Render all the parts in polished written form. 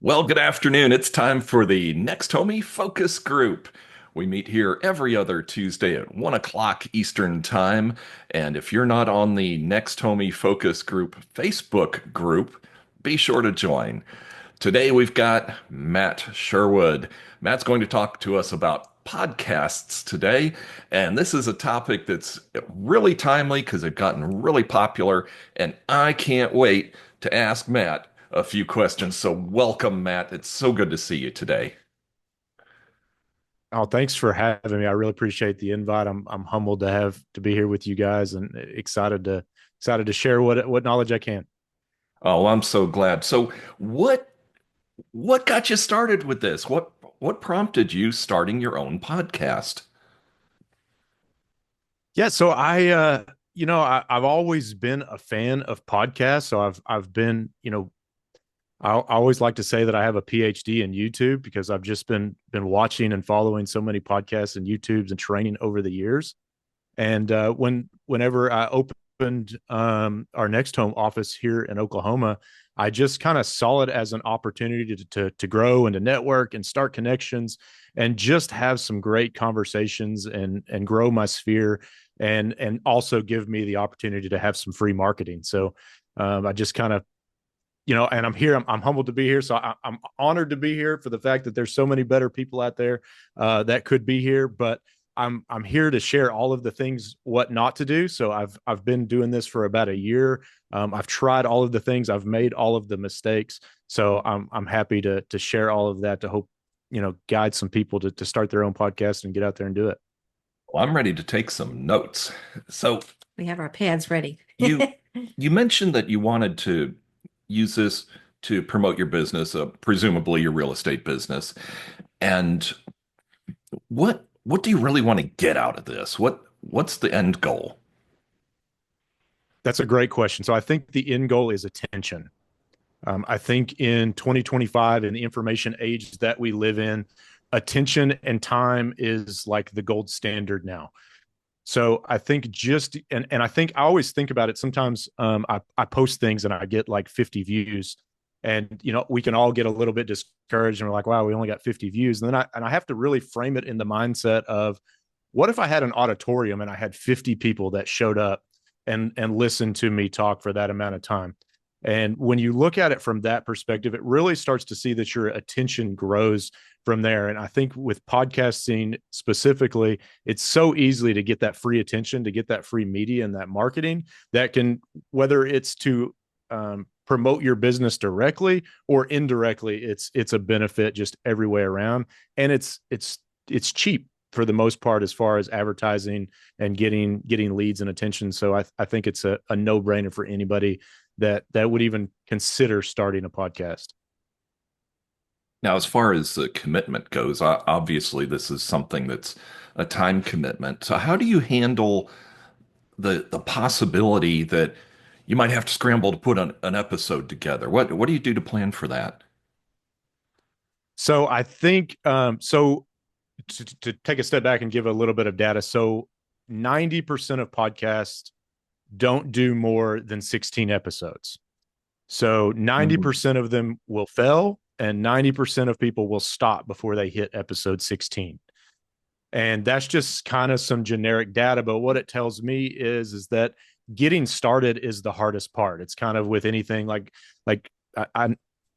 Well, good afternoon. It's time for the NextHome Focus Group. We meet here every other Tuesday at 1 o'clock Eastern Time. And if you're not on the NextHome Focus Group Facebook group, be sure to join. Today we've got Matt Sherwood. Matt's going to talk to us about podcasts today. And this is a topic that's really timely because they've gotten really popular. And I can't wait to ask Matt a few questions. So welcome, Matt. It's so good to see you today. Oh, thanks for having me. I really appreciate the invite. I'm humbled to be here with you guys and excited to share what knowledge I can. Oh, I'm so glad. So what got you started with this? What prompted you starting your own podcast? Yeah, so I've always been a fan of podcasts. So I've been, I always like to say that I have a PhD in YouTube because I've just been watching and following so many podcasts and YouTubes and training over the years. And whenever I opened our next home office here in Oklahoma, I just kind of saw it as an opportunity to grow and to network and start connections and just have some great conversations and grow my sphere and also give me the opportunity to have some free marketing. So I just kind of and I'm here. I'm humbled to be here. So I'm honored to be here for the fact that there's so many better people out there that could be here. But I'm here to share all of the things what not to do. So I've been doing this for about a year. I've tried all of the things. I've made all of the mistakes. So I'm happy to share all of that to hope guide some people to start their own podcast and get out there and do it. Well, I'm ready to take some notes. So We have our pads ready. you you mentioned that you wanted to use this to promote your business, presumably your real estate business. And what do you really want to get out of this? What's the end goal? That's a great question. So I think the end goal is attention. I think in 2025, in the information age that we live in, attention and time is like the gold standard now. So I think and I think I always think about it. Sometimes I post things and I get like 50 views, and we can all get a little bit discouraged and we're like, wow, we only got 50 views. And then I have to really frame it in the mindset of, what if I had an auditorium and I had 50 people that showed up and listened to me talk for that amount of time? And when you look at it from that perspective, it really starts to see that your attention grows from there. And I think with podcasting specifically, it's so easily to get that free attention, to get that free media and that marketing that can, whether it's to promote your business directly or indirectly, it's a benefit just every way around. And it's cheap for the most part as far as advertising and getting leads and attention. So I think it's a no brainer for anybody that would even consider starting a podcast. Now, as far as the commitment goes, obviously this is something that's a time commitment. So how do you handle the possibility that you might have to scramble to put an episode together? What do you do to plan for that? So I think to take a step back and give a little bit of data. So 90% of podcasts don't do more than 16 episodes. So Mhm. 90% of them will fail and 90% of people will stop before they hit episode 16. And that's just kind of some generic data, but what it tells me is that getting started is the hardest part. It's kind of with anything like I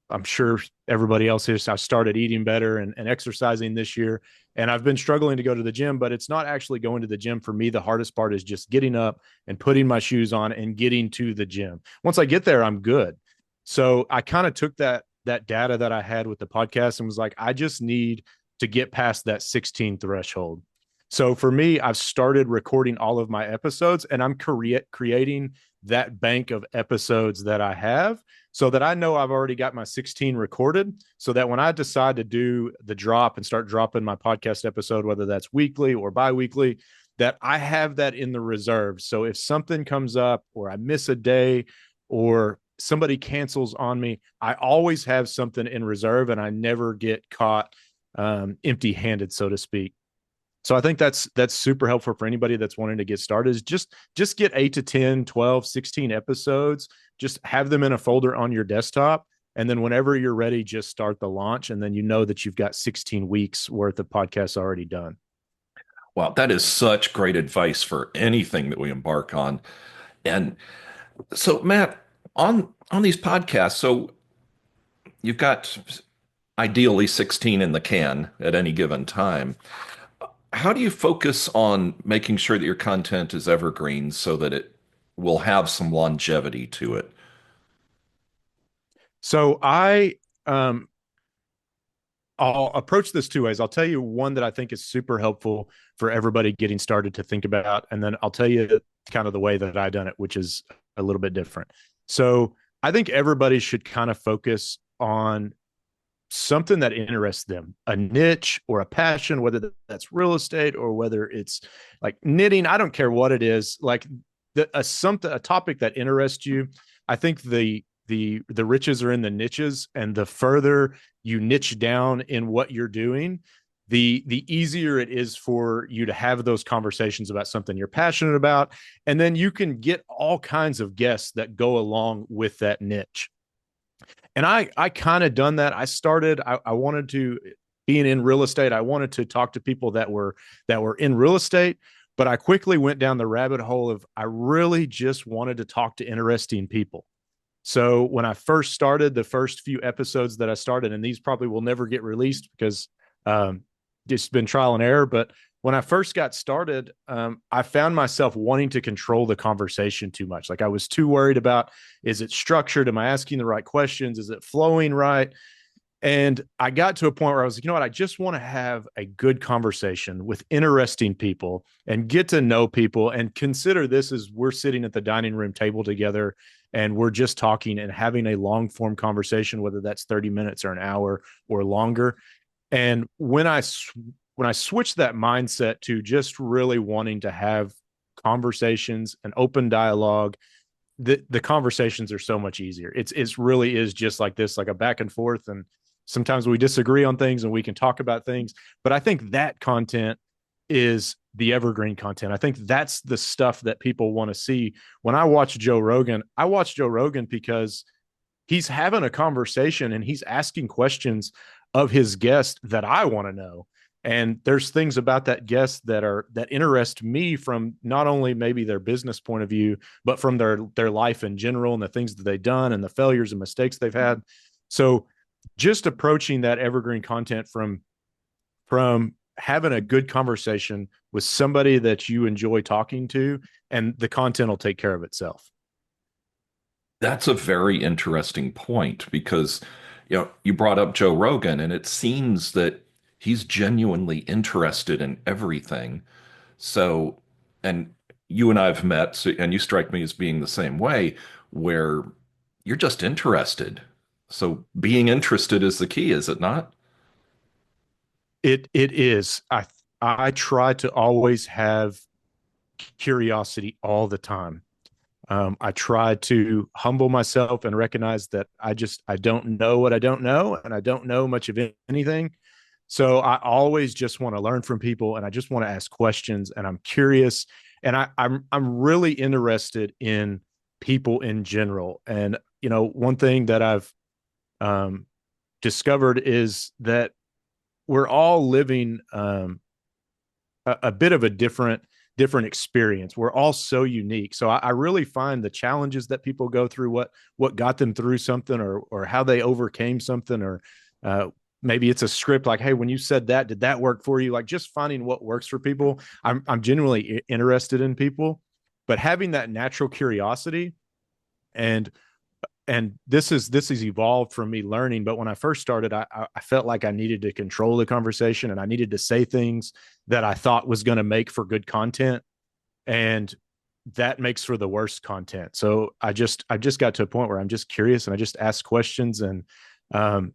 I'm sure everybody else is. I started eating better and exercising this year, and I've been struggling to go to the gym, but it's not actually going to the gym for me. The hardest part is just getting up and putting my shoes on and getting to the gym. Once I get there, I'm good. So I kind of took that data that I had with the podcast and was like, I just need to get past that 16 threshold. So for me, I've started recording all of my episodes and I'm creating that bank of episodes that I have so that I know I've already got my 16 recorded so that when I decide to do the drop and start dropping my podcast episode, whether that's weekly or bi-weekly, that I have that in the reserve. So if something comes up or I miss a day or somebody cancels on me, I always have something in reserve and I never get caught empty handed, so to speak. So I think that's super helpful for anybody that's wanting to get started is just get 8 to 10, 12, 16 episodes, just have them in a folder on your desktop And then whenever you're ready, just start the launch. And then you know that you've got 16 weeks worth of podcasts already done. Wow, that is such great advice for anything that we embark on. And so, Matt, on these podcasts, so you've got ideally 16 in the can at any given time. How do you focus on making sure that your content is evergreen so that it will have some longevity to it? So um, I'll approach this two ways. I'll tell you one that I think is super helpful for everybody getting started to think about, and then I'll tell you kind of the way that I done it, which is a little bit different. So I think everybody should kind of focus on something that interests them, a niche or a passion, whether that's real estate or whether it's like knitting. I don't care what it is. Like a topic that interests you. I think the riches are in the niches, and the further you niche down in what you're doing, the easier it is for you to have those conversations about something you're passionate about, and then you can get all kinds of guests that go along with that niche. And I kind of done that. I wanted to, being in real estate, I wanted to talk to people that were in real estate, but I quickly went down the rabbit hole of I really just wanted to talk to interesting people. So when I first started, the first few episodes that I started, and these probably will never get released because it's been trial and error. But when I first got started, I found myself wanting to control the conversation too much. Like I was too worried about, is it structured? Am I asking the right questions? Is it flowing right? And I got to a point where I was like, you know what? I just want to have a good conversation with interesting people and get to know people, and consider this as we're sitting at the dining room table together and we're just talking and having a long form conversation, whether that's 30 minutes or an hour or longer. And when I switched that mindset to just really wanting to have conversations and open dialogue, the conversations are so much easier. It's really is just like this, like a back and forth. And sometimes we disagree on things and we can talk about things. But I think that content is the evergreen content. I think that's the stuff that people want to see. When I watch Joe Rogan because he's having a conversation and he's asking questions of his guest that I want to know. And there's things about that guest that interest me from not only maybe their business point of view, but from their life in general and the things that they've done and the failures and mistakes they've had. So just approaching that evergreen content from having a good conversation with somebody that you enjoy talking to, and the content will take care of itself. That's a very interesting point because, you brought up Joe Rogan, and it seems that he's genuinely interested in everything. So, and you and I have met, so, and you strike me as being the same way, where you're just interested. So being interested is the key, is it not? It is. I try to always have curiosity all the time. I try to humble myself and recognize that I don't know what I don't know, and I don't know much of anything. So I always just want to learn from people, and I just want to ask questions, and I'm curious, and I'm really interested in people in general. And one thing that I've um, discovered is that we're all living a bit of a different experience. We're all so unique. So I really find the challenges that people go through, what got them through something, or how they overcame something, or uh, maybe it's a script like, hey, when you said that, did that work for you? Like just finding what works for people. I'm genuinely interested in people, but having that natural curiosity, and this is evolved from me learning. But when I first started, I felt like I needed to control the conversation, and I needed to say things that I thought was going to make for good content, and that makes for the worst content. So I just got to a point where I'm just curious, and I just ask questions, um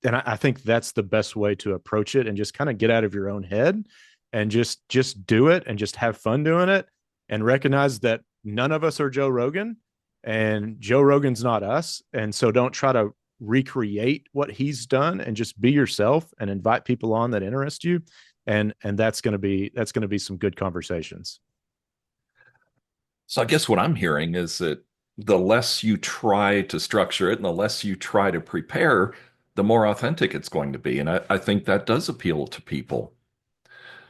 and I think that's the best way to approach it, and just kind of get out of your own head and just do it and just have fun doing it, and recognize that none of us are Joe Rogan, and Joe Rogan's not us. And so don't try to recreate what he's done, and just be yourself and invite people on that interest you. And that's going to be some good conversations. So I guess what I'm hearing is that the less you try to structure it and the less you try to prepare, the more authentic it's going to be. And I think that does appeal to people.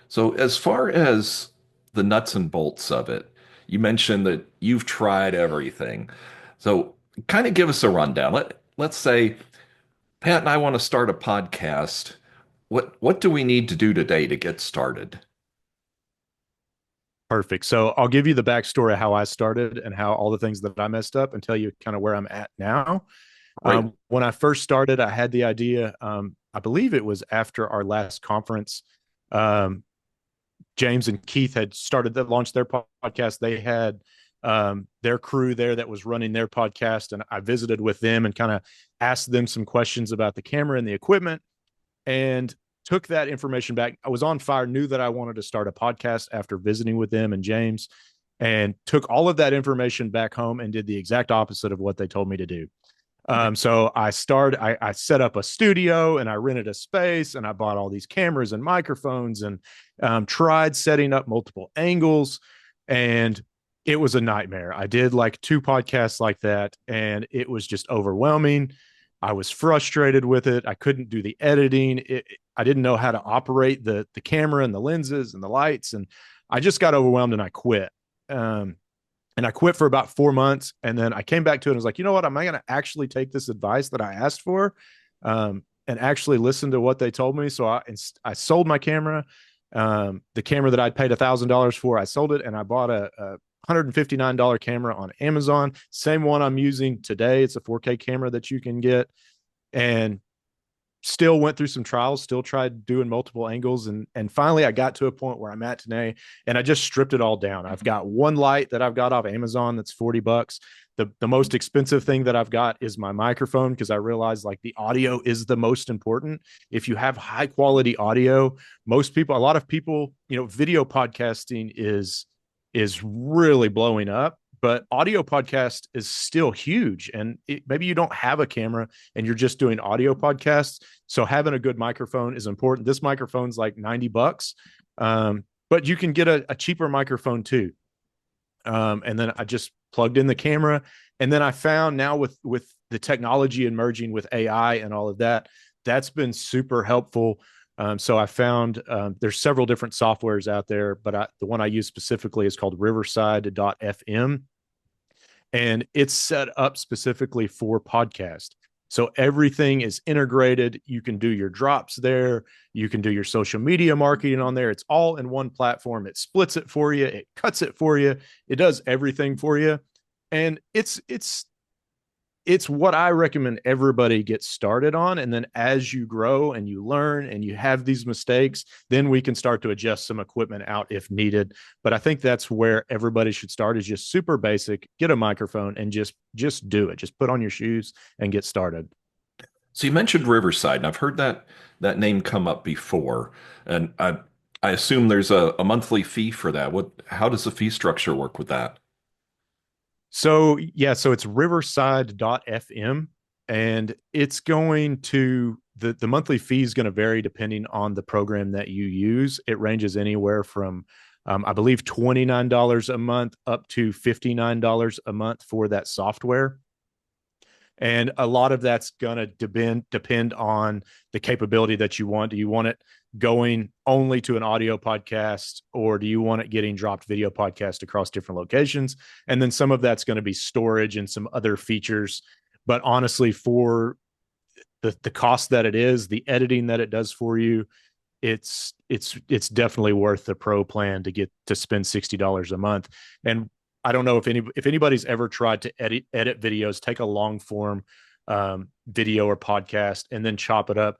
So, as far as the nuts and bolts of it, you mentioned that you've tried everything. So, kind of give us a rundown. Let's say Pat and I want to start a podcast. What do we need to do today to get started? Perfect. So I'll give you the backstory of how I started and how all the things that I messed up and tell you kind of where I'm at now. Right. When I first started, I had the idea. I believe it was after our last conference. Um, James and Keith had started that launched their podcast. They had their crew there that was running their podcast, and I visited with them and kind of asked them some questions about the camera and the equipment, and took that information back. I was on fire, knew that I wanted to start a podcast after visiting with them and James, and took all of that information back home and did the exact opposite of what they told me to do. So I set up a studio and I rented a space and I bought all these cameras and microphones and tried setting up multiple angles. And it was a nightmare. I did like two podcasts like that and it was just overwhelming. I was frustrated with it. I couldn't do the editing. I didn't know how to operate the camera and the lenses and the lights. And I just got overwhelmed and I quit. Um, and I quit for about 4 months. And then I came back to it and was like, you know what? Am I going to actually take this advice that I asked for and actually listen to what they told me? So I sold my camera, the camera that I'd paid $1,000 for. I sold it and I bought a $159 camera on Amazon. Same one I'm using today. It's a 4K camera that you can get. And still went through some trials, still tried doing multiple angles. And finally I got to a point where I'm at today and I just stripped it all down. I've got one light that I've got off Amazon that's $40. The most expensive thing that I've got is my microphone because I realized like the audio is the most important. If you have high quality audio, a lot of people, video podcasting is really blowing up, but audio podcast is still huge. And maybe you don't have a camera and you're just doing audio podcasts. So having a good microphone is important. This microphone's like $90, but you can get a cheaper microphone too. And then I just plugged in the camera. And then I found now with the technology emerging with AI and all of that, that's been super helpful. So I found there's several different softwares out there, but the one I use specifically is called Riverside.fm, and it's set up specifically for podcast. So everything is integrated. You can do your drops there. You can do your social media marketing on there. It's all in one platform. It splits it for you. It cuts it for you. It does everything for you. And it's what I recommend everybody get started on. And then as you grow and you learn and you have these mistakes, then we can start to adjust some equipment out if needed. But I think that's where everybody should start is just super basic, get a microphone and just do it. Just put on your shoes and get started. So you mentioned Riverside, and I've heard that name come up before, and I assume there's a monthly fee for that. How does the fee structure work with that? So yeah, so it's riverside.fm and it's going to the monthly fee is going to vary depending on the program that you use. It ranges anywhere from I believe $29 a month up to $59 a month for that software. And a lot of that's going to depend on the capability that you want. Do you want it going only to an audio podcast, or do you want it getting dropped video podcast across different locations? And then some of that's going to be storage and some other features. But honestly, for the cost that it is, the editing that it does for you, it's definitely worth the pro plan to get to spend $60 a month. And I don't know if anybody's ever tried to edit videos, take a long form video or podcast, and then chop it up.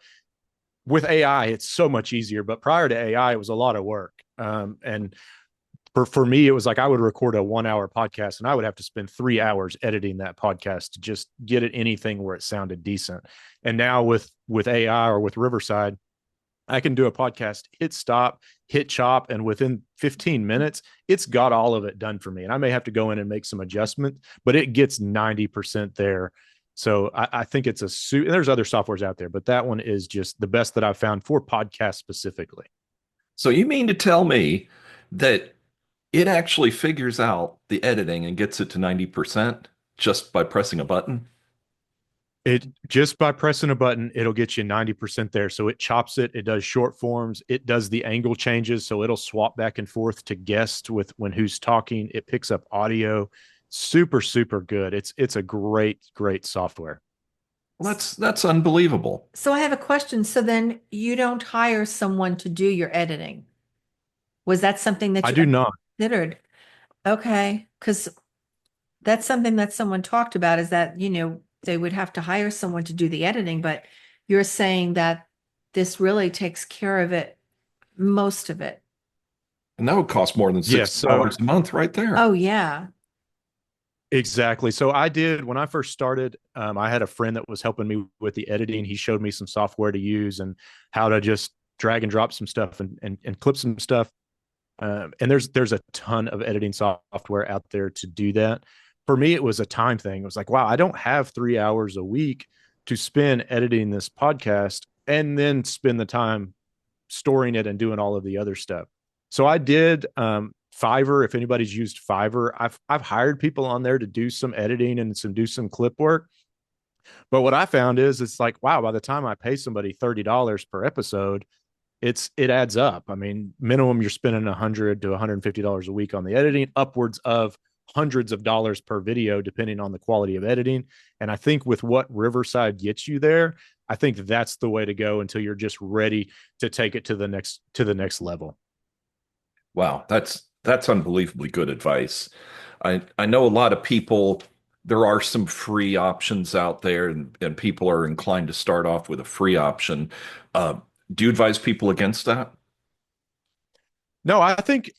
With AI, it's so much easier. But prior to AI, it was a lot of work. And for me, it was like I would record a 1 hour podcast and I would have to spend 3 hours editing that podcast to just get it anything where it sounded decent. And now with AI or with Riverside, I can do a podcast, hit stop, hit chop, and within 15 minutes, it's got all of it done for me. And I may have to go in and make some adjustments, but it gets 90% there. So I think it's there's other softwares out there, but that one is just the best that I've found for podcasts specifically. So you mean to tell me that it actually figures out the editing and gets it to 90%? just by pressing a button? It just by pressing a button, it'll get you 90% there. So it chops it, it does short forms, it does the angle changes, so it'll swap back and forth to guest with when who's talking. It picks up audio. Super, super good. It's a great software. Well, that's unbelievable. So I have a question. So then you don't hire someone to do your editing. Was that something that I you do ever not. considered? Okay, because that's something that someone talked about is that, they would have to hire someone to do the editing, but you're saying that this really takes care of it, most of it. And that would cost more than Yes, $60 a month right there. Oh, yeah. exactly. So I did when I first started. I had a friend that was helping me with the editing. He showed me some software to use and how to just drag and drop some stuff and clip some stuff. And there's a ton of editing software out there to do that. For me, it was a time thing. It was like, wow, I don't have 3 hours a week to spend editing this podcast and then spend the time storing it and doing all of the other stuff. So I did Fiverr. If anybody's used Fiverr, I've hired people on there to do some editing and do some clip work. But what I found is it's like, wow, by the time I pay somebody $30 per episode, it adds up. I mean, minimum you're spending $100 to $150 a week on the editing, upwards of hundreds of dollars per video, depending on the quality of editing. And I think with what Riverside gets you there, I think that's the way to go until you're just ready to take it to the next level. Wow, that's unbelievably good advice. I know a lot of people, there are some free options out there, and people are inclined to start off with a free option. Uh, do you advise people against that? No, I think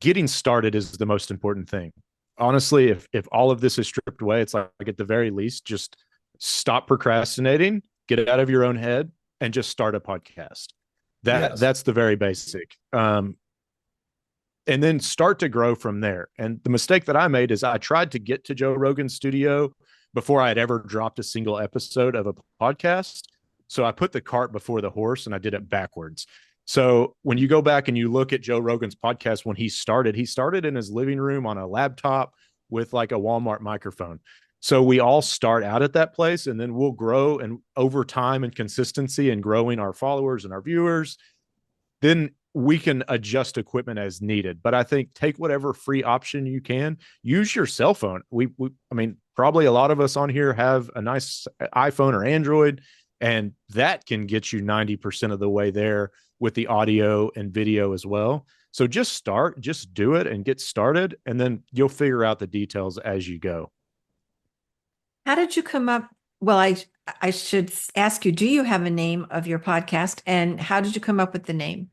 getting started is the most important thing. Honestly, if all of this is stripped away, it's like at the very least, just stop procrastinating, get it out of your own head, and just start a podcast. Yes. That's the very basic. And then start to grow from there. And the mistake that I made is I tried to get to Joe Rogan's studio before I had ever dropped a single episode of a podcast. So I put the cart before the horse and I did it backwards. So when you go back and you look at Joe Rogan's podcast when he started in his living room on a laptop with like a Walmart microphone. So we all start out at that place and then we'll grow, and over time and consistency and growing our followers and our viewers, then we can adjust equipment as needed. But I think take whatever free option you can. Use your cell phone. I mean, probably a lot of us on here have a nice iPhone or Android, and that can get you 90% of the way there with the audio and video as well. So just do it and get started, and then you'll figure out the details as you go. How did you come up? Well, I should ask you, do you have a name of your podcast and how did you come up with the name?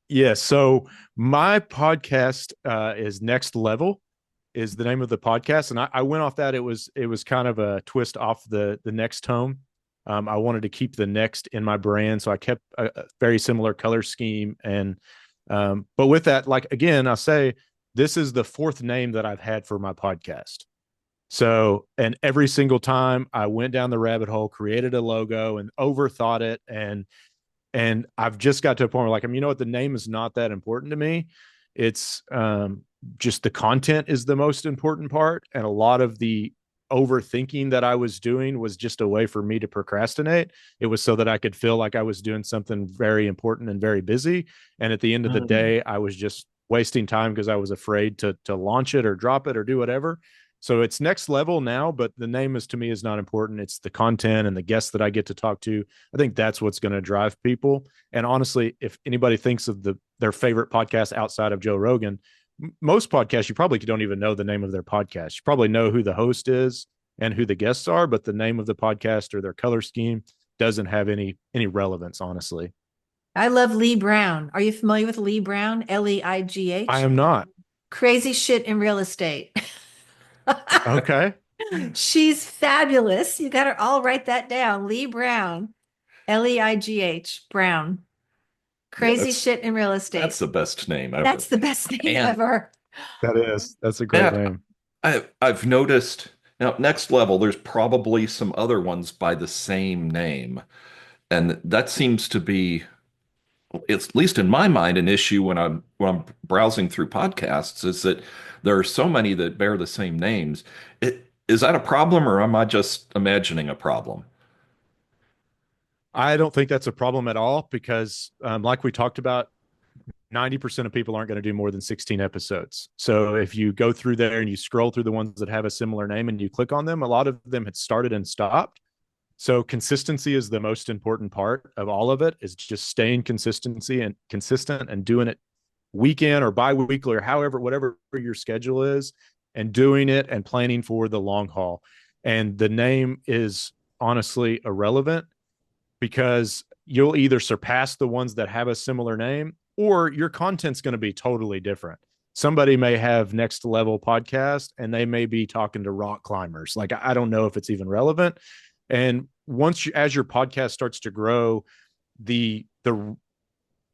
Yeah. So my podcast is Next Level is the name of the podcast, and I went off that. It was kind of a twist off the Next Home. I wanted to keep the Next in my brand, so I kept a very similar color scheme. And but with that, like again, I'll say this is the fourth name that I've had for my podcast. So, and every single time I went down the rabbit hole, created a logo, and overthought it, and I've just got to a point where like, you know what, the name is not that important to me. It's just the content is the most important part. And a lot of the overthinking that I was doing was just a way for me to procrastinate. It was so that I could feel like I was doing something very important and very busy. And at the end of the Mm. day, I was just wasting time because I was afraid to launch it or drop it or do whatever. So it's Next Level now, but the name is to me is not important. It's the content and the guests that I get to talk to. I think that's what's going to drive people. And honestly, if anybody thinks of their favorite podcast outside of Joe Rogan, most podcasts you probably don't even know the name of their podcast. You probably know who the host is and who the guests are, but the name of the podcast or their color scheme doesn't have any relevance, honestly. I love Lee Brown. Are you familiar with Lee Brown? I Leigh? am not. Crazy shit in real estate. Okay. She's fabulous. You got to all write that down. Lee Brown, Leigh, Brown. Yeah, Crazy shit in real estate. that's the best name ever. That's the best name And ever. That's a great Matt, name. I've noticed now, Next Level, there's probably some other ones by the same name. And that seems to be, it's at least in my mind, an issue when I'm browsing through podcasts, is that There are so many that bear the same names. Is that a problem, or am I just imagining a problem? I don't think that's a problem at all because, like we talked about, 90% of people aren't going to do more than 16 episodes. So if you go through there and you scroll through the ones that have a similar name and you click on them, a lot of them had started and stopped. So consistency is the most important part of all of it, is just staying consistency and consistent and doing it weekend or bi-weekly or however, whatever your schedule is, and doing it and planning for the long haul. And the name is honestly irrelevant because you'll either surpass the ones that have a similar name or your content's going to be totally different. Somebody may have next level podcast and they may be talking to rock climbers. Like, I don't know if it's even relevant. And once you, as your podcast starts to grow, the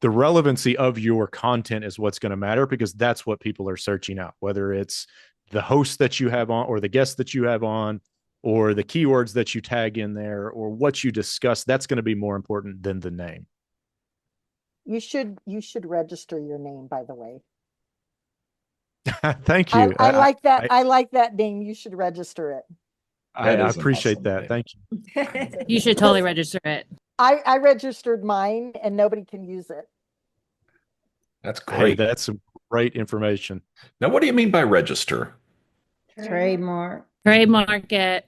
relevancy of your content is what's going to matter, because that's what people are searching out, whether it's the host that you have on or the guest that you have on or the keywords that you tag in there or what you discuss. That's going to be more important than the name. You should register your name, by the way. Thank I, you. I like that. I like that name. You should register it. That I is an appreciate awesome that. name. Thank you. You should totally register it. I registered mine and nobody can use it. That's Hey, great. that's some great information. Now, what do you mean by register? Trademark. Trademark it.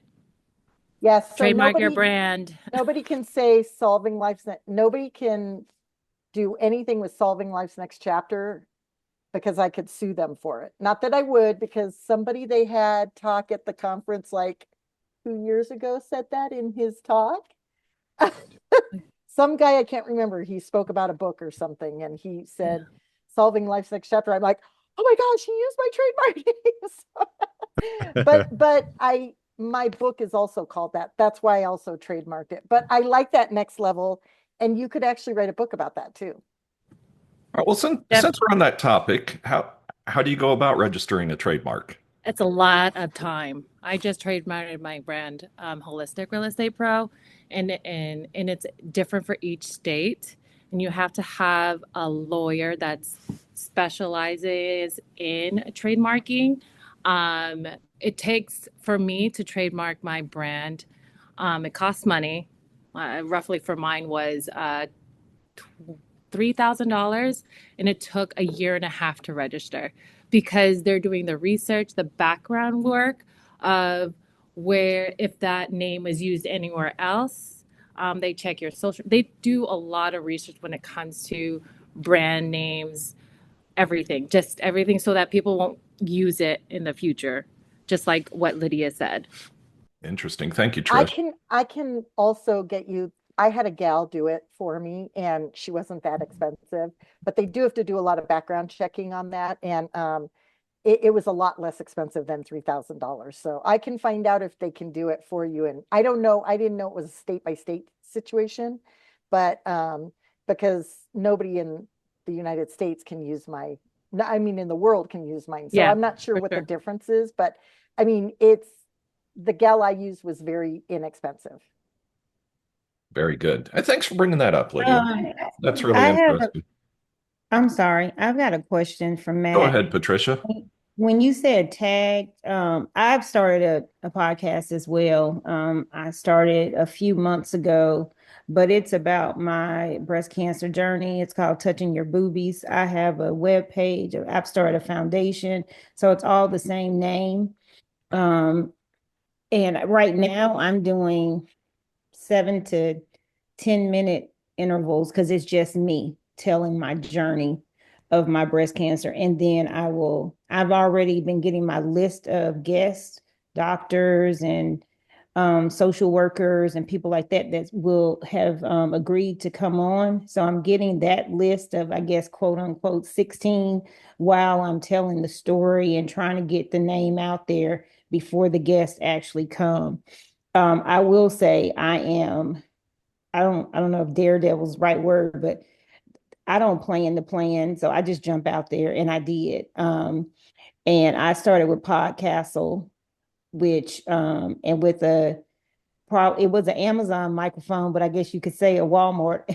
Yes. So Trademark your nobody, brand. nobody can say solving life's nobody can do anything with solving life's next chapter because I could sue them for it. Not that I would, because somebody they had talk at the conference like 2 years ago said that in his talk. Some guy, I can't remember, he spoke about a book or something and he said solving life's next chapter. I'm like, oh my gosh, he used my trademark name. But my book is also called that. That's why I also trademarked it. But I like that next level, and you could actually write a book about that too. All right, well, since we're on that topic, how do you go about registering a trademark? It's a lot of time. I just trademarked my brand, Holistic Real Estate Pro, and it's different for each state. And you have to have a lawyer that specializes in trademarking. It takes for me to trademark my brand. It costs money. Roughly for mine was $3,000, and it took a year and a half to register because they're doing the research, the background work of where if that name was used anywhere else. They check your social. They do a lot of research when it comes to brand names, everything, just everything, so that people won't use it in the future. Just like what Lydia said. Interesting. Thank you, I Trish. can also get you. I had a gal do it for me and she wasn't that expensive, but they do have to do a lot of background checking on that. And it was a lot less expensive than $3,000. So I can find out if they can do it for you. And I don't know, I didn't know it was a state by state situation, but because nobody in the United States can use I mean, in the world can use mine. So Yeah, I'm not sure for what sure. the difference is, but I mean, the gal I used was very inexpensive. Very good. And thanks for bringing that up, Lydia. Uh, That's really I have interesting. I'm sorry. I've got a question for Go Matt. ahead, Patricia. When you said tagged, I've started a podcast as well. I started a few months ago, but it's about my breast cancer journey. It's called Touching Your Boobies. I have a web page. I've started a foundation, so it's all the same name. Um, and right now I'm doing 7 to 10 minute intervals because it's just me telling my journey of my breast cancer. And then I've already been getting my list of guests, doctors and social workers and people like that that will have agreed to come on. So I'm getting that list of, I guess, quote unquote, 16 while I'm telling the story and trying to get the name out there before the guests actually come. I will say I don't know if daredevil's the right word, but I don't plan the plan. So I just jump out there and I did. And I started with Podcastle, which and with it was an Amazon microphone, but I guess you could say a Walmart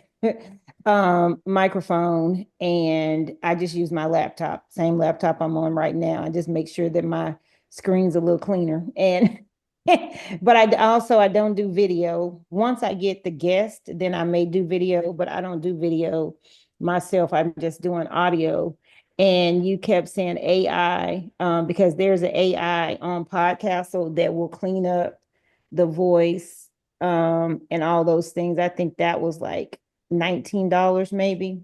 microphone, and I just use my laptop, same laptop I'm on right now. I just make sure that my screen's a little cleaner. And but I don't do video. Once I get the guest, then I may do video, but I don't do video myself. I'm just doing audio. And you kept saying AI, because there's an AI on podcast so that will clean up the voice, and all those things. I think that was like $19 maybe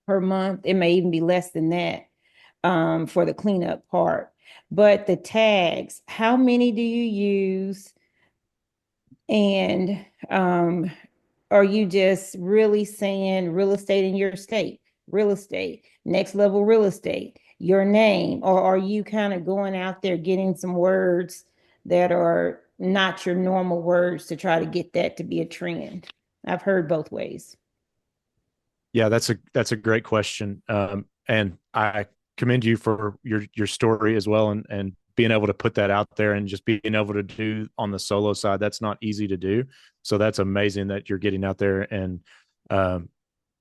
per month. It may even be less than that, for the cleanup part. But the tags, how many do you use? And are you just really saying real estate in your state, real estate, next level real estate, your name, or are you kind of going out there getting some words that are not your normal words to try to get that to be a trend? I've heard both ways. Yeah, that's a great question, and I commend you for your story as well, and being able to put that out there and just being able to do on the solo side. That's not easy to do. So that's amazing that you're getting out there and um,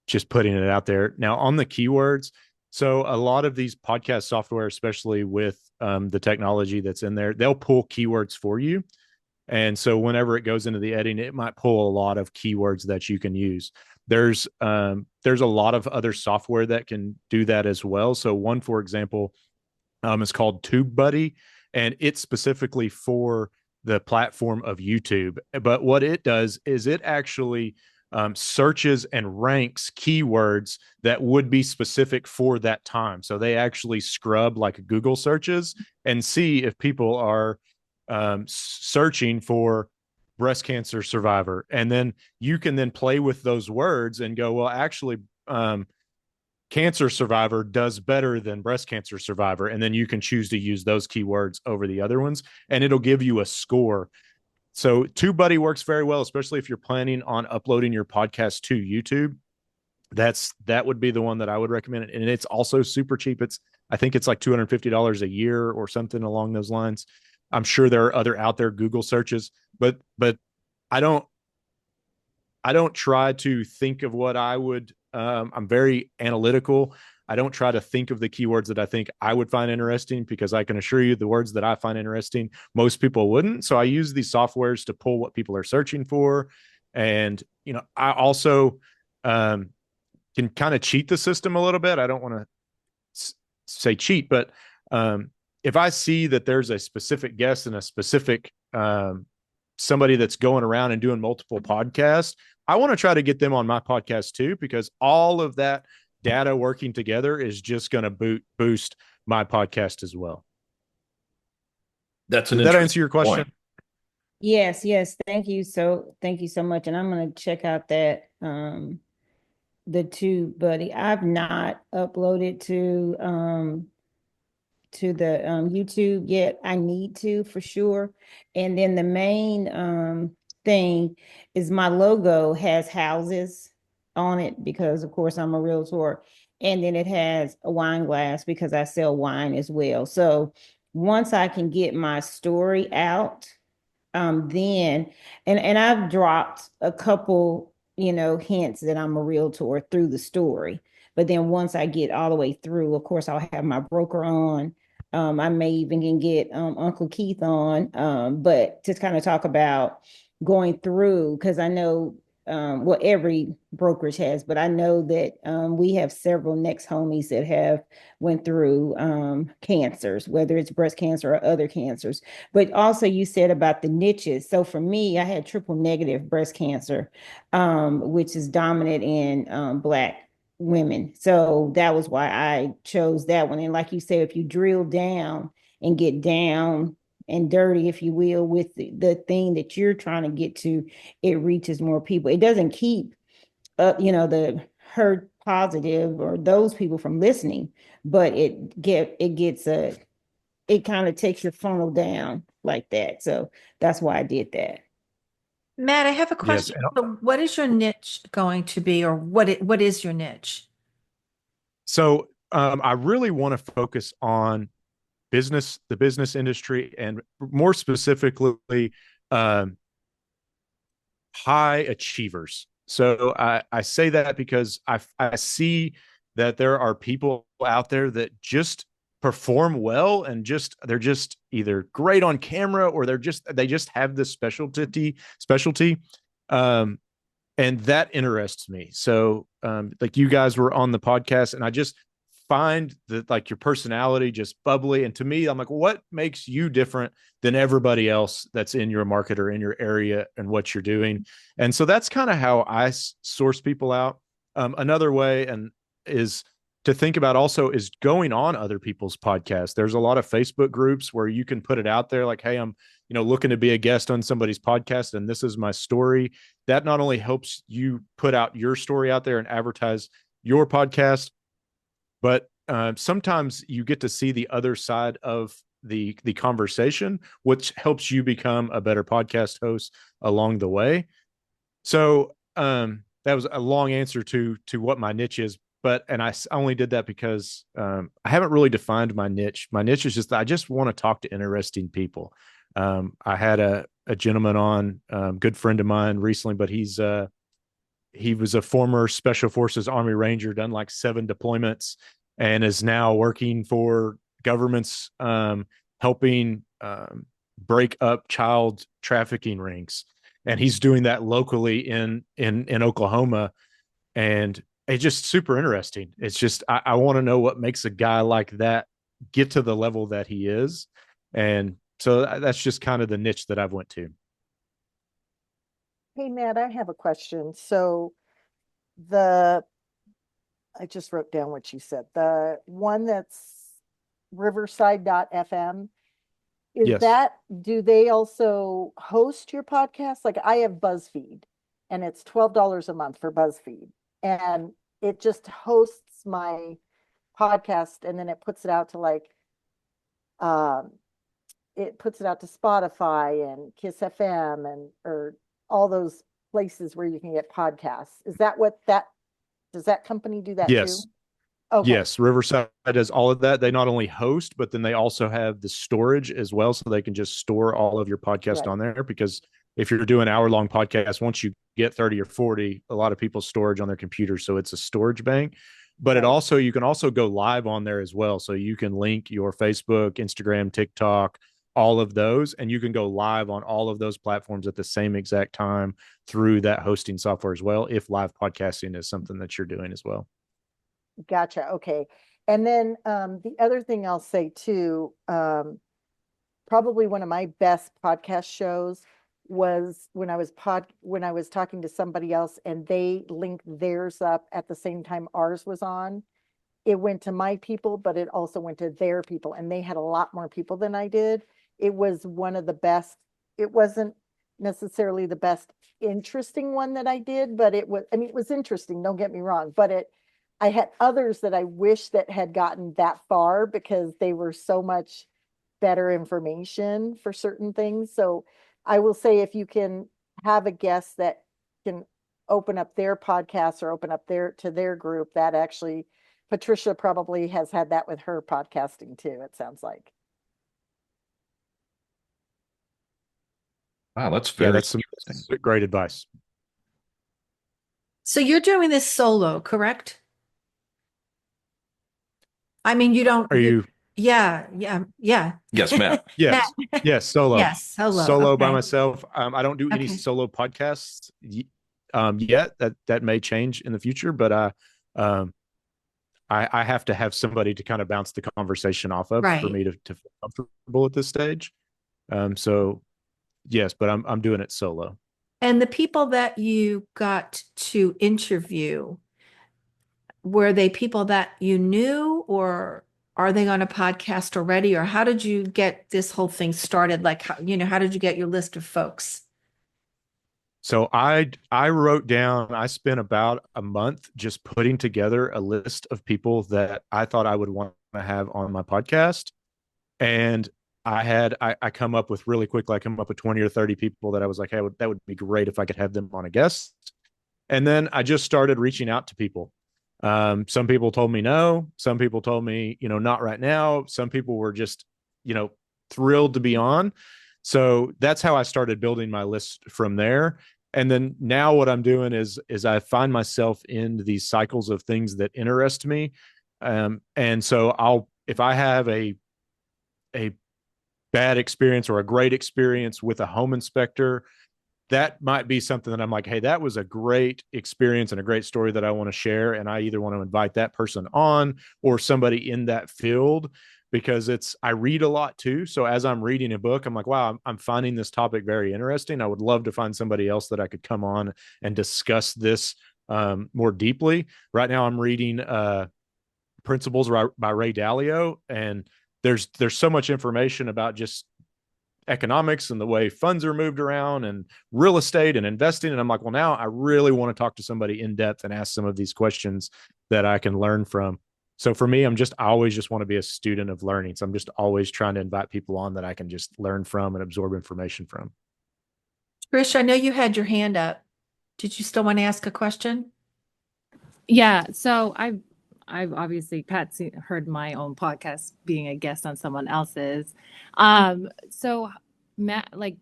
just putting it out there. Now on the keywords, so a lot of these podcast software, especially with the technology that's in there, they'll pull keywords for you. And so whenever it goes into the editing, it might pull a lot of keywords that you can use. There's a lot of other software that can do that as well. So one, for example, is called TubeBuddy, and it's specifically for the platform of YouTube. But what it does is it actually searches and ranks keywords that would be specific for that time. So they actually scrub like Google searches and see if people are searching for breast cancer survivor. And then you can then play with those words and go, well, actually, cancer survivor does better than breast cancer survivor. And then you can choose to use those keywords over the other ones, and it'll give you a score. So TubeBuddy works very well, especially if you're planning on uploading your podcast to YouTube. That would be the one that I would recommend. And it's also super cheap. I think it's like $250 a year or something along those lines. I'm sure there are other out there Google searches, but I don't try to think of what I would. I'm very analytical. I don't try to think of the keywords that I think I would find interesting, because I can assure you the words that I find interesting, most people wouldn't. So I use these softwares to pull what people are searching for. And, I also can kind of cheat the system a little bit. I don't want to say cheat, but if I see that there's a specific guest and a specific somebody that's going around and doing multiple podcasts, I want to try to get them on my podcast too, because all of that data working together is just going to boost my podcast as well. That's an Did that answer interesting your question? point. Yes, yes. Thank you so much. And I'm going to check out that the TubeBuddy. I've not uploaded to the YouTube yet. I need to for sure. And then the main thing is my logo has houses on it because of course I'm a realtor. And then it has a wine glass because I sell wine as well. So once I can get my story out, then and I've dropped a couple, hints that I'm a realtor through the story. But then once I get all the way through, of course, I'll have my broker on. I may even can get Uncle Keith on, but just kind of talk about going through, because I know well, every brokerage has, but I know that we have several next homies that have went through cancers, whether it's breast cancer or other cancers. But also you said about the niches. So for me, I had triple negative breast cancer, which is dominant in Black women. So that was why I chose that one. And like you say, if you drill down and get down and dirty, if you will, with the thing that you're trying to get to, it reaches more people. It doesn't keep up, the herd positive or those people from listening, but it kind of takes your funnel down like that. So that's why I did that. Matt, I have a Yes. question. So what is your niche going to be, or what is your niche? So I really want to focus on the business industry, and more specifically, high achievers. So I say that because I see that there are people out there that just perform well and they're just either great on camera or they just have this specialty. Um, and that interests me. So like you guys were on the podcast and I just find that like your personality just bubbly. And to me, I'm like, what makes you different than everybody else that's in your market or in your area and what you're doing? And so that's kind of how I source people out. Another way and is to think about also is going on other people's podcasts. There's a lot of Facebook groups where you can put it out there like, hey, I'm looking to be a guest on somebody's podcast and this is my story. That not only helps you put out your story out there and advertise your podcast, but sometimes you get to see the other side of the conversation, which helps you become a better podcast host along the way. So that was a long answer to what my niche is, but and I only did that because I haven't really defined my niche. My niche is just I just want to talk to interesting people. I had a gentleman on, good friend of mine recently, but he was a former Special Forces Army Ranger, done like 7 deployments, and is now working for governments, helping break up child trafficking rings. And he's doing that locally in Oklahoma, and it's just super interesting. It's just I want to know what makes a guy like that get to the level that he is, and so that's just kind of the niche that I've went to. Hey, Matt, I have a question. So the, I just wrote down what you said. The one that's riverside.fm, is Yes. that, do they also host your podcast? Like I have BuzzFeed and it's $12 a month for BuzzFeed. And it just hosts my podcast and then it puts it out to like, um, it puts it out to Spotify and Kiss FM and, or all those places where you can get podcasts. Is that what that, does that company do that too? Yes. Okay, Yes, Riverside does all of that. They not only host, but then they also have the storage as well, so they can just store all of your podcast right, on there. Because if you're doing hour-long podcasts, once you get 30 or 40, a lot of people's storage on their computer, so it's a storage bank. But it right. also you can also go live on there as well, so you can link your Facebook, Instagram, TikTok, all of those, and you can go live on all of those platforms at the same exact time through that hosting software as well. If live podcasting is something that you're doing as well. Gotcha. Okay. And then the other thing I'll say too, probably one of my best podcast shows was when I was talking to somebody else and they linked theirs up at the same time ours was on. It went to my people, but it also went to their people, and they had a lot more people than I did. It was one of the best. It wasn't necessarily the best interesting one that I did, but it was, I mean, it was interesting, don't get me wrong, but I had others that I wish that had gotten that far because they were so much better information for certain things. So I will say if you can have a guest that can open up their podcast or open up their group, that actually Patricia probably has had that with her podcasting too, it sounds like. Wow, that's Yeah, very that's some interesting. great advice. So you're doing this solo, correct? I mean, you don't, Are you? yeah, yeah, yeah. Yes, Matt. Matt, Yes. Yes. Solo. yes, solo. Solo by Okay. myself. I don't do any Okay. solo podcasts yet. That may change in the future, but um, I have to have somebody to kind of bounce the conversation off of for Right. me to feel comfortable at this stage. So yes, but I'm doing it solo. And the people that you got to interview, were they people that you knew, or are they on a podcast already? Or how did you get this whole thing started? Like, how did you get your list of folks? So I wrote down, I spent about a month just putting together a list of people that I thought I would want to have on my podcast. And I come up with really quickly, I come up with 20 or 30 people that I was like, hey, that would be great if I could have them on a guest. And then I just started reaching out to people. Some people told me no. Some people told me, not right now. Some people were just, thrilled to be on. So that's how I started building my list from there. And then now what I'm doing is I find myself in these cycles of things that interest me. And so if I have a bad experience or a great experience with a home inspector, that might be something that I'm like, hey, that was a great experience and a great story that I want to share. And I either want to invite that person on or somebody in that field, because I read a lot too. So as I'm reading a book, I'm like, wow, I'm finding this topic very interesting. I would love to find somebody else that I could come on and discuss this more deeply. Right now I'm reading Principles by Ray Dalio, and there's so much information about just economics and the way funds are moved around and real estate and investing. And I'm like, well, now I really want to talk to somebody in depth and ask some of these questions that I can learn from. So for me, I always just want to be a student of learning. So I'm just always trying to invite people on that I can just learn from and absorb information from. Trish, I know you had your hand up. Did you still want to ask a question? Yeah, so I've obviously heard my own podcast being a guest on someone else's. So Matt, like,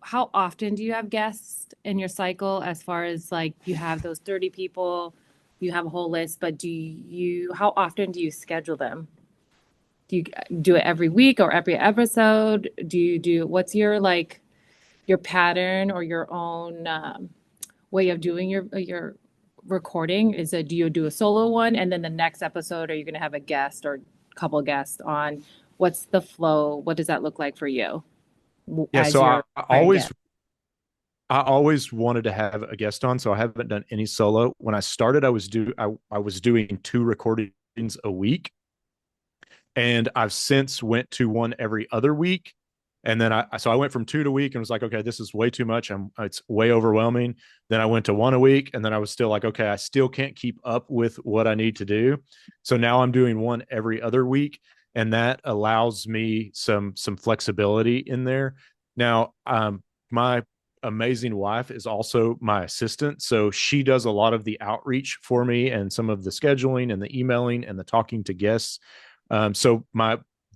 how often do you have guests in your cycle, as far as like you have those 30 people, you have a whole list, but how often do you schedule them? Do you do it every week or every episode? What's your pattern or your own way of doing your recording? Do you do a solo one, and then the next episode are you going to have a guest or a couple guests on? What's the flow? What does that look like for you Yeah, as so your hired guest? I always wanted to have a guest on, so I haven't done any solo. When I started, I was doing 2 recordings a week, and I've since went to one every other week. And then I went from 2 to week and was like, okay, this is way too much. It's way overwhelming. Then I went to 1 a week, and then I was still like, okay, I still can't keep up with what I need to do. So now I'm doing 1 every other week, and that allows me some flexibility in there. Now, my amazing wife is also my assistant, so she does a lot of the outreach for me and some of the scheduling and the emailing and the talking to guests. So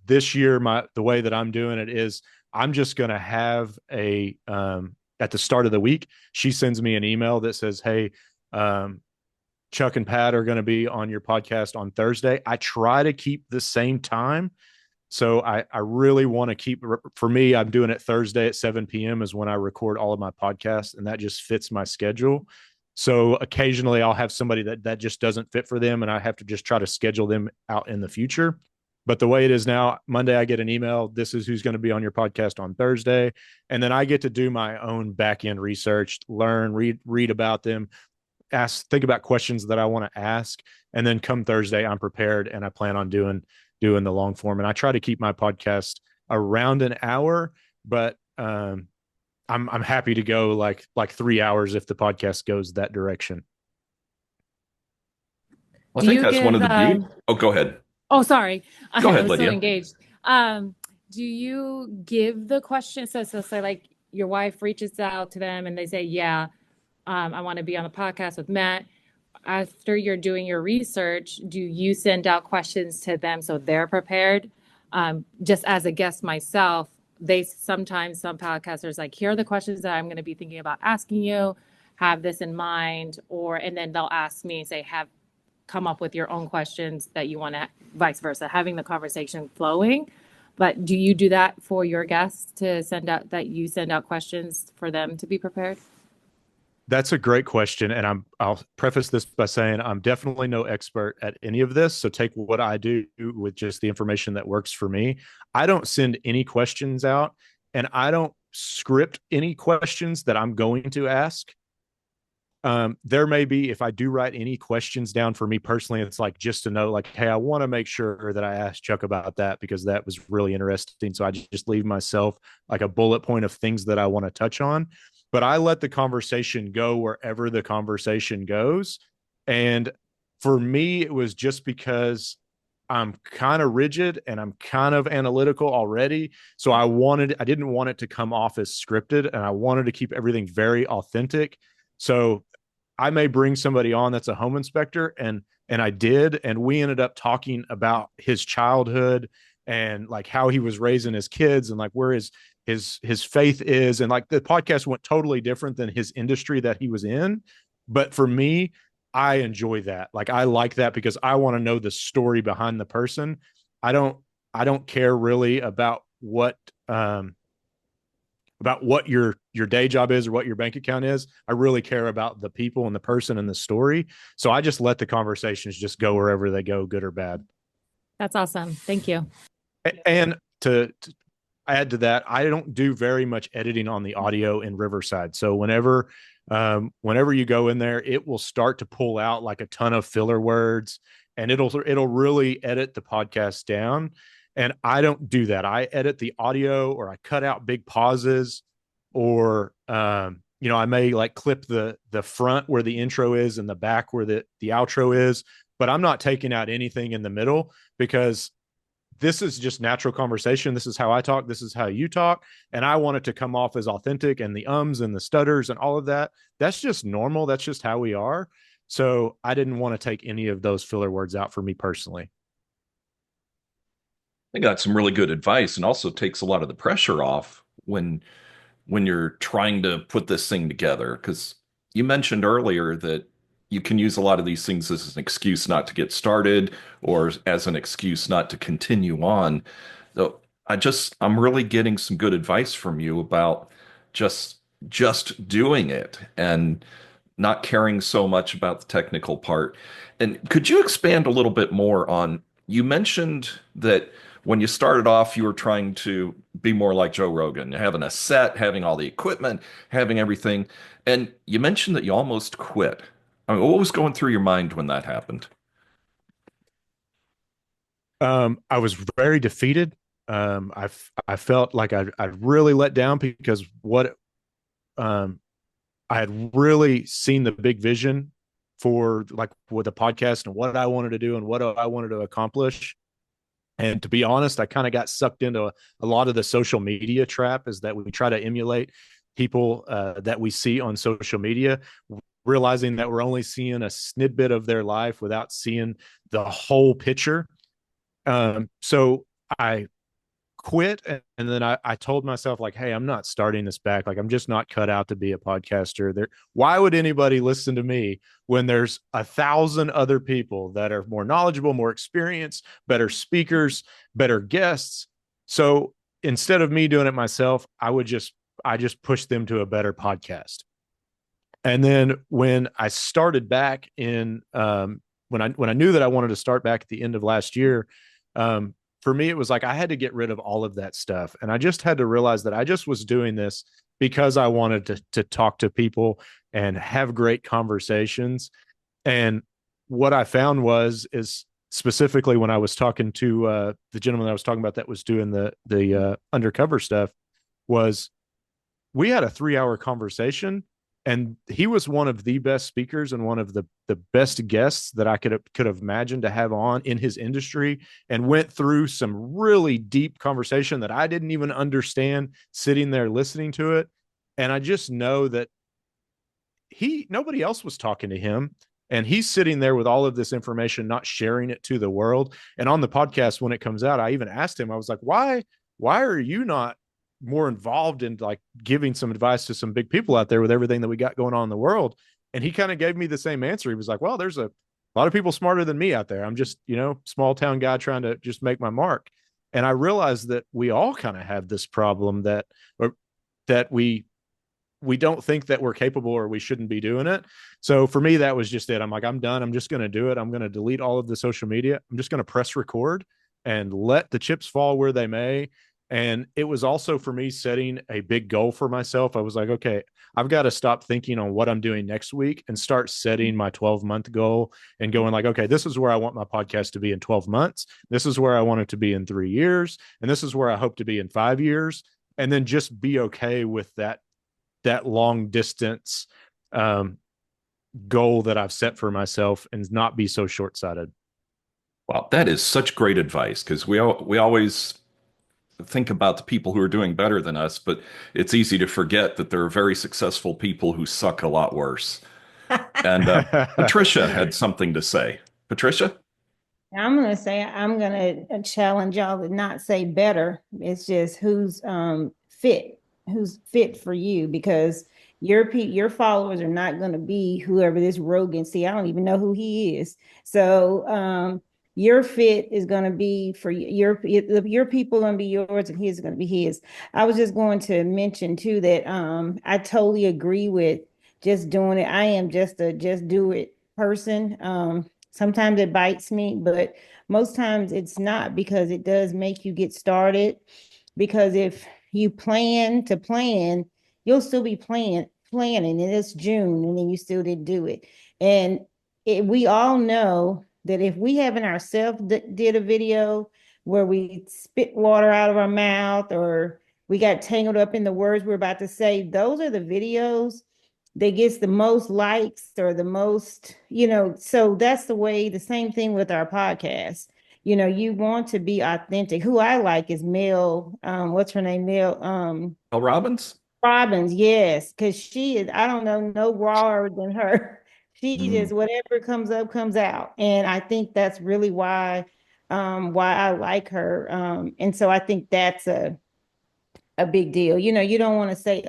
this year, the way that I'm doing it is I'm just going to have at the start of the week, she sends me an email that says, hey, Chuck and Pat are going to be on your podcast on Thursday. I try to keep the same time. So I really want to keep, for me, I'm doing it Thursday at 7 p.m. is when I record all of my podcasts, and that just fits my schedule. So occasionally I'll have somebody that just doesn't fit for them, and I have to just try to schedule them out in the future. But the way it is now, Monday, I get an email. This is who's going to be on your podcast on Thursday. And then I get to do my own back end research, learn, read about them, think about questions that I want to ask. And then come Thursday, I'm prepared, and I plan on doing the long form. And I try to keep my podcast around an hour, but I'm happy to go like 3 hours if the podcast goes that direction. Well, I think that's one of the beauty. Oh, go ahead. Oh, sorry. Go ahead, I was Lydia. so engaged. Do you give the question? So say like your wife reaches out to them and they say, yeah, I want to be on the podcast with Matt. After you're doing your research, do you send out questions to them so they're prepared? Just as a guest myself, some podcasters like, here are the questions that I'm going to be thinking about asking you, have this in mind, and then they'll ask me, say, come up with your own questions that you want to, vice versa, having the conversation flowing. But do you do that for your guests to send out questions for them to be prepared? That's a great question. And I'll preface this by saying I'm definitely no expert at any of this. So take what I do with just the information that works for me. I don't send any questions out, and I don't script any questions that I'm going to ask. There may be, if I do write any questions down for me personally, it's like just to know, like, hey, I want to make sure that I asked Chuck about that because that was really interesting. So I just leave myself like a bullet point of things that I want to touch on. But I let the conversation go wherever the conversation goes. And for me, it was just because I'm kind of rigid and I'm kind of analytical already. So I didn't want it to come off as scripted, and I wanted to keep everything very authentic. So I may bring somebody on that's a home inspector, and I did, and we ended up talking about his childhood and like how he was raising his kids and like where his faith is, and like the podcast went totally different than his industry that he was in. But for me, I enjoy that. Like I like that because I want to know the story behind the person. I don't I don't care really about what your day job is or what your bank account is. I really care about the people and the person and the story. So I just let the conversations just go wherever they go, good or bad. That's awesome. Thank you. And to add to that, I don't do very much editing on the audio in Riverside. So whenever you go in there, it will start to pull out like a ton of filler words, and it'll really edit the podcast down. And I don't do that. I edit the audio, or I cut out big pauses, or I may like clip the front where the intro is and the back where the outro is, but I'm not taking out anything in the middle because this is just natural conversation. This is how I talk. This is how you talk. And I want it to come off as authentic, and the ums and the stutters and all of that. That's just normal. That's just how we are. So I didn't want to take any of those filler words out for me personally. I got some really good advice, and also takes a lot of the pressure off when you're trying to put this thing together. Because you mentioned earlier that you can use a lot of these things as an excuse not to get started, or as an excuse not to continue on. So I'm really getting some good advice from you about just just doing it and not caring so much about the technical part. And could you expand a little bit more on, you mentioned that when you started off, you were trying to be more like Joe Rogan, having a set, having all the equipment, having everything. And you mentioned that you almost quit. I mean, what was going through your mind when that happened? I was very defeated. I felt like I'd really let down because um, I had really seen the big vision for like with the podcast and what I wanted to do and what I wanted to accomplish. And to be honest, I kind of got sucked into a lot of the social media trap, is that we try to emulate people that we see on social media, realizing that we're only seeing a snippet of their life without seeing the whole picture. So I quit, and then I told myself like, hey, I'm not starting this back. Like I'm just not cut out to be a podcaster. Why would anybody listen to me when there's 1,000 other people that are more knowledgeable, more experienced, better speakers, better guests? So instead of me doing it myself, I just push them to a better podcast. And then when I started back in when I knew that I wanted to start back at the end of last year, um, for me, it was like I had to get rid of all of that stuff. And I just had to realize that I just was doing this because I wanted to talk to people and have great conversations. And what I found is specifically when I was talking to the gentleman I was talking about that was doing the undercover stuff, was we had a 3 hour conversation, and he was one of the best speakers and one of the best guests that I could have imagined to have on in his industry, and went through some really deep conversation that I didn't even understand sitting there listening to it. And I just know that nobody else was talking to him, and he's sitting there with all of this information, not sharing it to the world. And on the podcast, when it comes out, I even asked him, I was like, why are you not more involved in like giving some advice to some big people out there with everything that we got going on in the world? And he kind of gave me the same answer. He was like, well, there's a lot of people smarter than me out there. I'm just, small town guy trying to just make my mark. And I realized that we all kind of have this problem that we don't think that we're capable or we shouldn't be doing it. So for me, that was just it. I'm like, I'm done. I'm just going to do it. I'm going to delete all of the social media. I'm just going to press record and let the chips fall where they may. And it was also for me setting a big goal for myself. I was like, okay, I've got to stop thinking on what I'm doing next week and start setting my 12-month goal and going like, okay, this is where I want my podcast to be in 12 months. This is where I want it to be in 3 years. And this is where I hope to be in 5 years. And then just be okay with that long distance goal that I've set for myself, and not be so short sighted. Wow, that is such great advice, because we always think about the people who are doing better than us, but it's easy to forget that there are very successful people who suck a lot worse. And Patricia had something to say. Patricia? I'm gonna challenge y'all to not say better. It's just who's who's fit for you, because your followers are not going to be whoever this Rogan. See, I don't even know who he is. So your fit is going to be for your people, going to be yours, and his is going to be his. I was just going to mention too that I totally agree with just doing it. I am just a just do it person. Sometimes it bites me, but most times it's not, because it does make you get started. Because if you plan to plan, you'll still be planning, and it's June, and then you still didn't do it. And we all know that if we haven't ourselves did a video where we spit water out of our mouth, or we got tangled up in the words we're about to say, those are the videos that gets the most likes, or the most, so that's the same thing with our podcast. You want to be authentic. Who I like is Mel, what's her name? Mel Robbins? Robbins, yes, because she is, I don't know, no rawer than her. She just, Mm. whatever comes up, comes out. And I think that's really why I like her. And so I think that's a big deal. You don't want to say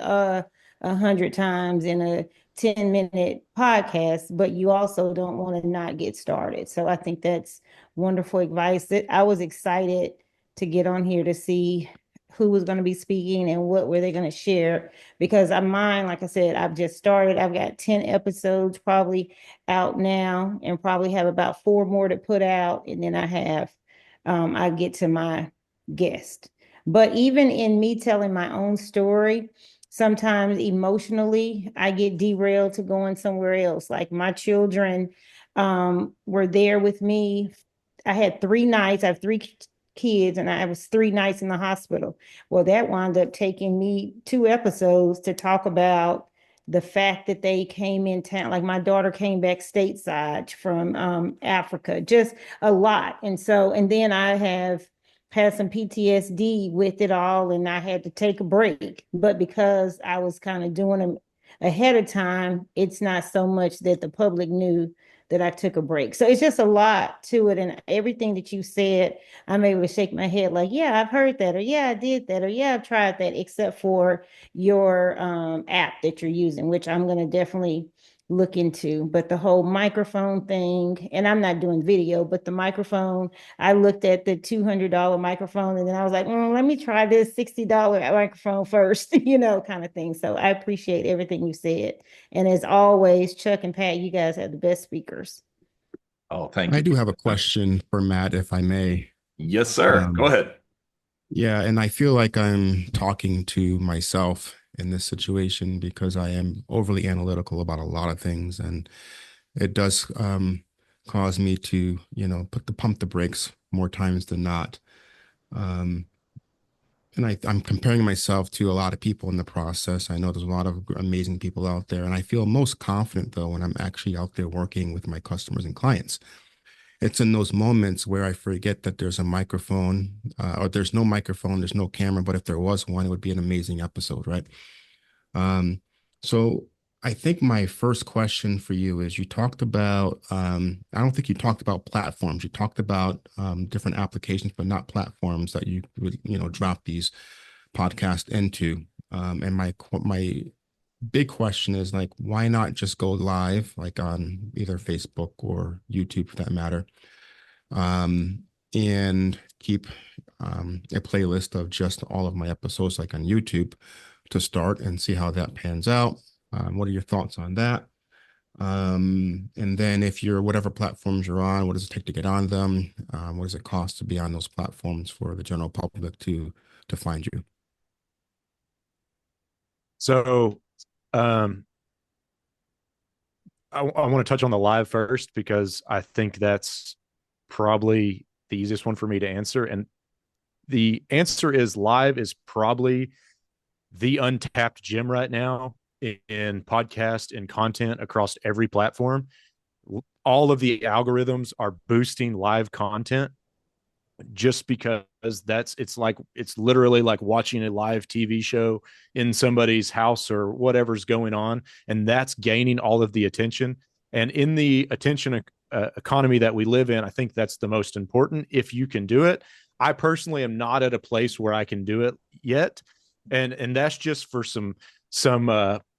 100 times in a 10-minute podcast, but you also don't want to not get started. So I think that's wonderful advice. That I was excited to get on here to see who was going to be speaking and what were they going to share, because mine, like I said, I've just started. I've got 10 episodes probably out now, and probably have about 4 more to put out, and then I get to my guest. But even in me telling my own story, sometimes emotionally, I get derailed to going somewhere else. Like my children were there with me. I had 3 nights. I have three kids, and I was 3 nights in the hospital. Well, that wound up taking me 2 episodes to talk about the fact that they came in town. Like my daughter came back stateside from Africa, just a lot. And then I have had some PTSD with it all, and I had to take a break. But because I was kind of doing them ahead of time, it's not so much that the public knew that I took a break. So it's just a lot to it. And everything that you said, I'm able to shake my head like, yeah, I've heard that, or yeah, I did that, or yeah, I've tried that, except for your app that you're using, which I'm going to definitely look into. But the whole microphone thing, and I'm not doing video, but the microphone, I looked at the $200 microphone, and then I was like, let me try this $60 microphone first, kind of thing. So I appreciate everything you said. And as always, Chuck and Pat, you guys have the best speakers. Oh, thank I you. do have a question for Matt, if I may. Yes, sir. Go ahead. Yeah, and I feel like I'm talking to myself in this situation, because I am overly analytical about a lot of things, and it does cause me to, pump the brakes more times than not. Um, and I'm comparing myself to a lot of people in the process. I know there's a lot of amazing people out there, and I feel most confident though when I'm actually out there working with my customers and clients. It's in those moments where I forget that there's a microphone, or there's no microphone, there's no camera, but if there was one, it would be an amazing episode, right? Um, so I think my first question for you is, you talked about, I don't think you talked about platforms. You talked about different applications, but not platforms that you would, drop these podcasts into. And my big question is, like, why not just go live, like on either Facebook or YouTube for that matter, and keep a playlist of just all of my episodes, like on YouTube, to start and see how that pans out. What are your thoughts on that? And then if you're whatever platforms you're on, what does it take to get on them? What does it cost to be on those platforms for the general public to find you? So I want to touch on the live first, because I think that's probably the easiest one for me to answer. And the answer is, live is probably the untapped gem right now in podcast and content across every platform. All of the algorithms are boosting live content, just because it's literally like watching a live TV show in somebody's house or whatever's going on, and that's gaining all of the attention. And in the attention economy that we live in, I think that's the most important, if you can do it. I personally am not at a place where I can do it yet, And that's just for some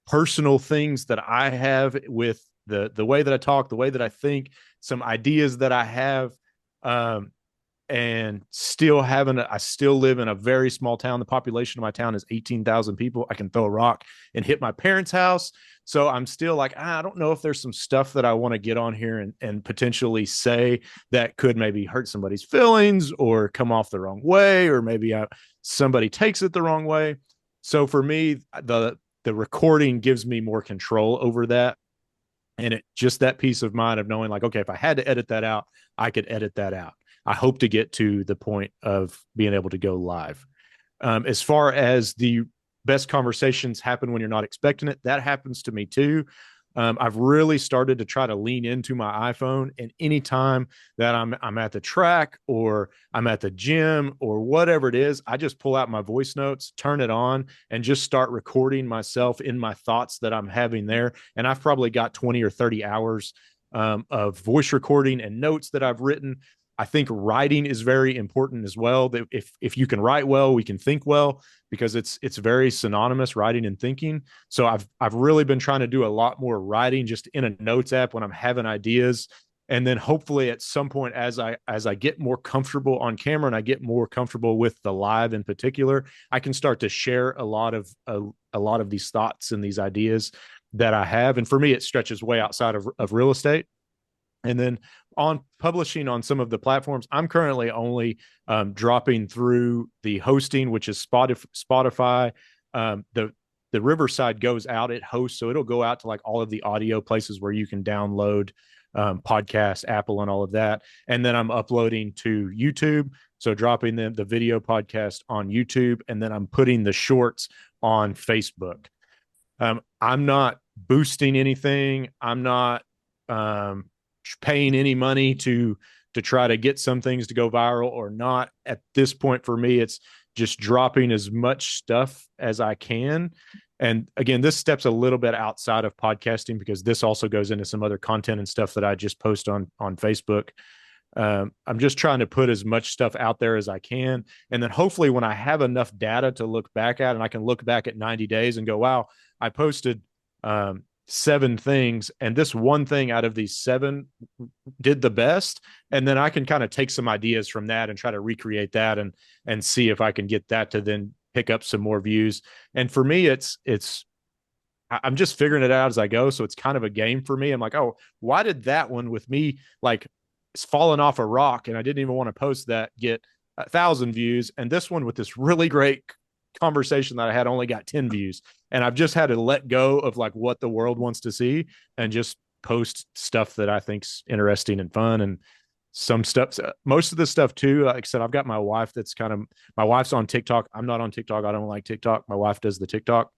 personal things that I have with the way that I talk, the way that I think, some ideas that I have. Um, and still I still live in a very small town. The population of my town is 18,000 people. I can throw a rock and hit my parents' house. So I'm still like, I don't know if there's some stuff that I want to get on here and potentially say that could maybe hurt somebody's feelings or come off the wrong way, or maybe somebody takes it the wrong way. So for me, the recording gives me more control over that. And it just that peace of mind of knowing, like, okay, if I had to edit that out, I could edit that out. I hope to get to the point of being able to go live. As far as the best conversations happen when you're not expecting it, that happens to me too. I've really started to try to lean into my iPhone, and anytime that I'm at the track or I'm at the gym or whatever it is, I just pull out my voice notes, turn it on, and just start recording myself in my thoughts that I'm having there. And I've probably got 20 or 30 hours of voice recording and notes that I've written. I think writing is very important as well. That if you can write well, we can think well, because it's very synonymous, writing and thinking. So I've really been trying to do a lot more writing just in a notes app when I'm having ideas. And then hopefully at some point, as I get more comfortable on camera and I get more comfortable with the live in particular, I can start to share a lot of these thoughts and these ideas that I have. And for me, it stretches way outside of real estate. And then on publishing on some of the platforms, I'm currently only dropping through the hosting, which is Spotify. The Riverside goes out, it hosts, so it'll go out to like all of the audio places where you can download podcasts, Apple, and all of that. And then I'm uploading to YouTube, so dropping the video podcast on YouTube, and then I'm putting the shorts on Facebook. I'm not boosting anything. I'm not paying any money to try to get some things to go viral or not. At this point for me, it's just dropping as much stuff as I can. And again, this steps a little bit outside of podcasting, because this also goes into some other content and stuff that I just post on Facebook. I'm just trying to put as much stuff out there as I can. And then hopefully when I have enough data to look back at, and I can look back at 90 days and go, wow, I posted 7 things, and this one thing out of these 7 did the best. And then I can kind of take some ideas from that and try to recreate that and see if I can get that to then pick up some more views. And for me, I'm just figuring it out as I go. So it's kind of a game for me. I'm like, oh, why did that one with me like falling off a rock and I didn't even want to post that get 1,000 views, and this one with this really great conversation that I had only got 10 views? And I've just had to let go of like what the world wants to see and just post stuff that I think's interesting and fun. And some stuff, most of the stuff too, like I said, I've got my wife my wife's on TikTok. I'm not on TikTok. I don't like TikTok. My wife does the TikTok.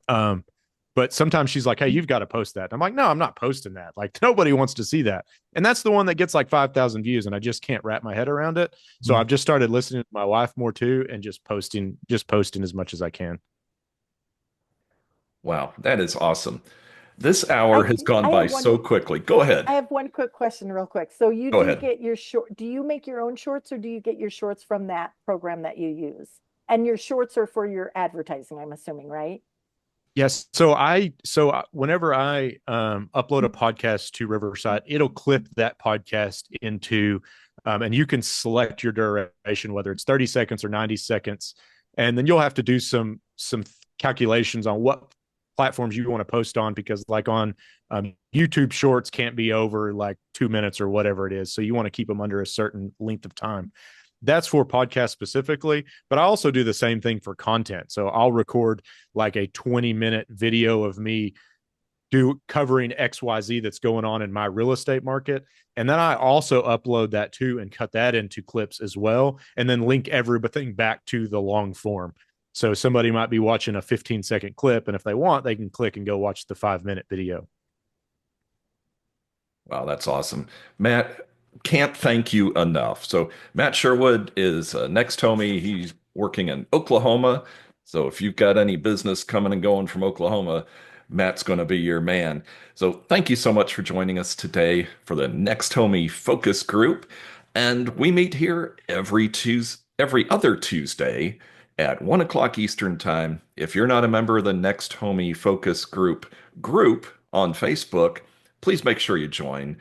But sometimes she's like, hey, you've got to post that. I'm like, no, I'm not posting that. Like, nobody wants to see that. And that's the one that gets like 5,000 views, and I just can't wrap my head around it. So I've just started listening to my wife more too, and just posting as much as I can. Wow, that is awesome. This hour has gone I by have one. so quickly. Go ahead. I have one quick question, real quick. So you Go do ahead. get your short? Do you make your own shorts, or do you get your shorts from that program that you use? And your shorts are for your advertising, I'm assuming, right? Yes. So whenever I upload a podcast to Riverside, it'll clip that podcast into, and you can select your duration, whether it's 30 seconds or 90 seconds. And then you'll have to do some calculations on what platforms you want to post on, because like on YouTube shorts can't be over like 2 minutes or whatever it is. So you want to keep them under a certain length of time. That's for podcasts specifically, but I also do the same thing for content. So I'll record like a 20-minute video of me covering XYZ that's going on in my real estate market. And then I also upload that too and cut that into clips as well, and then link everything back to the long form. So somebody might be watching a 15-second clip, and if they want, they can click and go watch the 5-minute video. Wow, that's awesome. Matt, can't thank you enough. So Matt Sherwood is next homie. He's working in Oklahoma. So if you've got any business coming and going from Oklahoma, Matt's going to be your man. So thank you so much for joining us today for the Next Homie Focus Group. And we meet here every other Tuesday at 1 o'clock Eastern Time. If you're not a member of the Next Homie Focus group on Facebook, please make sure you join.